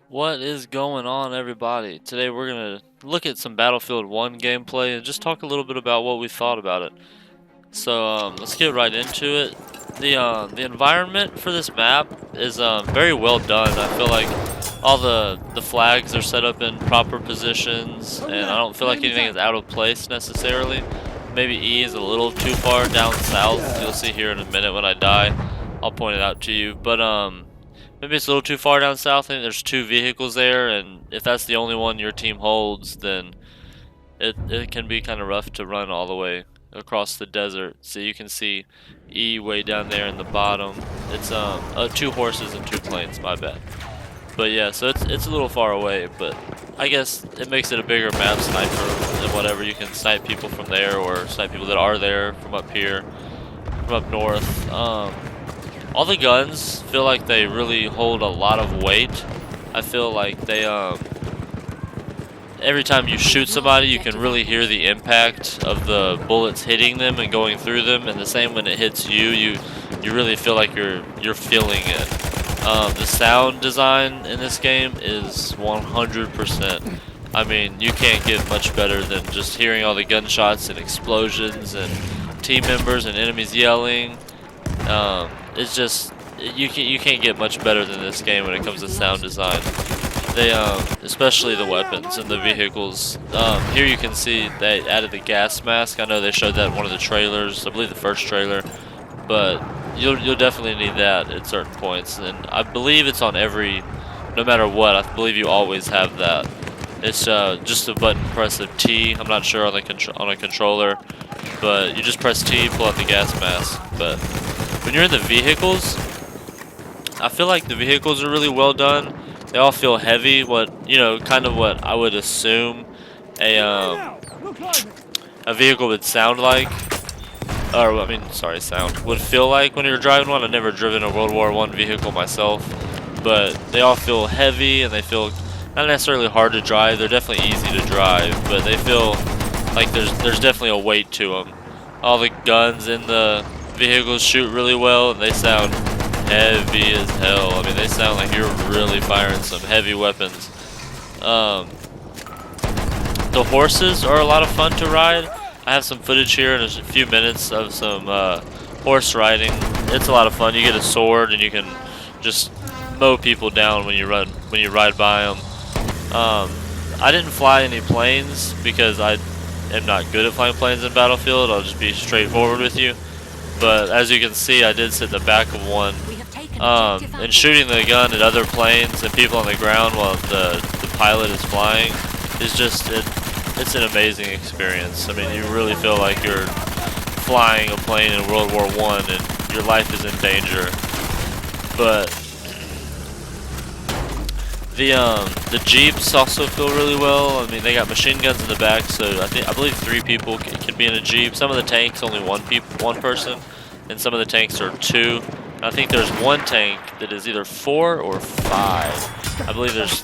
What is going on, everybody? Today we're gonna look at some Battlefield 1 gameplay and just talk a little bit about what we thought about it. So let's get right into it. The environment for this map is very well done. I feel like all the flags are set up in proper positions, and I don't feel like anything is out of place necessarily. Maybe E is a little too far down south. You'll see here in a minute when I die. I'll point it out to you, but maybe it's a little too far down south. I think there's two vehicles there, and if that's the only one your team holds, then it can be kind of rough to run all the way across the desert. So you can see E way down there in the bottom. It's two horses and two planes, my bad. But yeah, so it's a little far away, but I guess it makes it a bigger map sniper and whatever. You can snipe people from there or snipe people that are there from up here, from up north. All the guns feel like they really hold a lot of weight. I feel like they every time you shoot somebody, you can really hear the impact of the bullets hitting them and going through them, and the same when it hits you, you really feel like you're feeling it. The sound design in this game is 100%. I mean, you can't get much better than just hearing all the gunshots and explosions and team members and enemies yelling. It's just you can't get much better than this game when it comes to sound design. They especially the weapons and the vehicles. Here you can see they added the gas mask. I know they showed that in one of the trailers. I believe the first trailer, but you'll definitely need that at certain points. And I believe it's on every, no matter what. I believe you always have that. It's just a button press of T. I'm not sure on the on a controller, but you just press T, pull out the gas mask. But when you're in the vehicles, I feel like the vehicles are really well done. They all feel heavy. Kind of what I would assume a vehicle would sound like, or I mean, sorry, sound would feel like when you're driving one. I've never driven a World War I vehicle myself, but they all feel heavy and they feel not necessarily hard to drive. They're definitely easy to drive, but they feel like there's definitely a weight to them. All the guns in the vehicles shoot really well, and they sound heavy as hell. I mean, they sound like you're really firing some heavy weapons. The horses are a lot of fun to ride. I have some footage here in a few minutes of some horse riding. It's a lot of fun. You get a sword and you can just mow people down when you ride by them. I didn't fly any planes because I am not good at flying planes in Battlefield. I'll just be straightforward with you. But as you can see, I did sit in the back of one. And shooting the gun at other planes and people on the ground while the pilot is flying is just it's an amazing experience. I mean, you really feel like you're flying a plane in World War I and your life is in danger. But the Jeeps also feel really well. I mean, they got machine guns in the back, so I believe 3 people can be in a Jeep. Some of the tanks only one person, and some of the tanks are 2. I think there's one tank that is either 4 or 5. I believe there's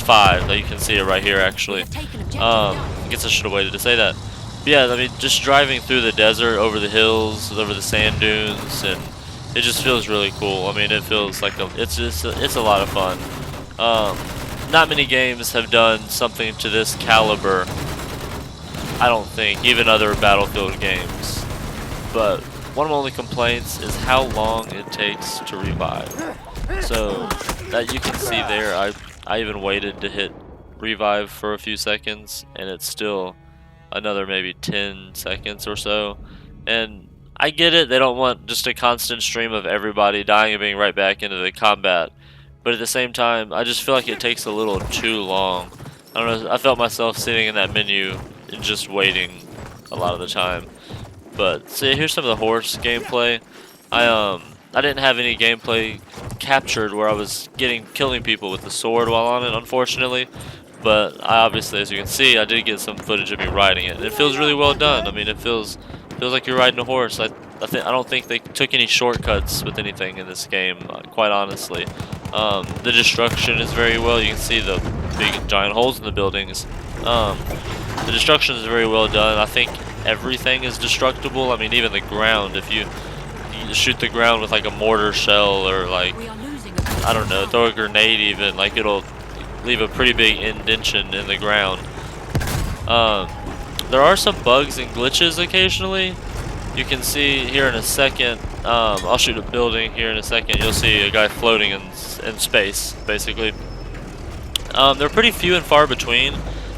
5. You can see it right here, actually. I guess I should have waited to say that. But yeah, I mean, just driving through the desert, over the hills, over the sand dunes, and it just feels really cool. I mean, it feels like it's a lot of fun. Not many games have done something to this caliber. I don't think, even other Battlefield games. But one of my only complaints is how long it takes to revive. So that you can see there, I even waited to hit revive for a few seconds, and it's still another maybe 10 seconds or so. And I get it, they don't want just a constant stream of everybody dying and being right back into the combat. But at the same time, I just feel like it takes a little too long. I don't know, I felt myself sitting in that menu and just waiting a lot of the time. But see, here's some of the horse gameplay. I didn't have any gameplay captured where I was killing people with the sword while on it, unfortunately. But I obviously, as you can see, I did get some footage of me riding it. And it feels really well done. I mean, it feels like you're riding a horse. I don't think they took any shortcuts with anything in this game, quite honestly. The destruction is very well. You can see the big giant holes in the buildings. The destruction is very well done. I think everything is destructible. I mean, even the ground. If you shoot the ground with like a mortar shell or like, I don't know, throw a grenade even, like it'll leave a pretty big indentation in the ground. There are some bugs and glitches occasionally. You can see here in a second, I'll shoot a building here in a second, you'll see a guy floating in space, basically. They're pretty few and far between.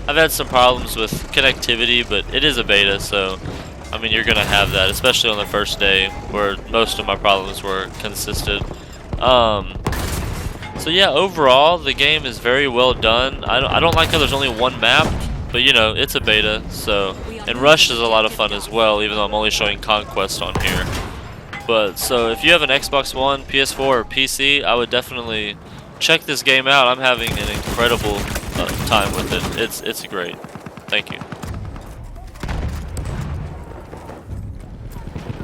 I've had some problems with connectivity, but it is a beta, so I mean you're gonna have that, especially on the first day where most of my problems were consistent. So yeah, overall the game is very well done. I don't like how there's only one map, but you know, it's a beta, so, and Rush is a lot of fun as well, even though I'm only showing Conquest on here. But so if you have an Xbox One, PS4, or PC, I would definitely check this game out. I'm having an incredible time with it. It's great. Thank you.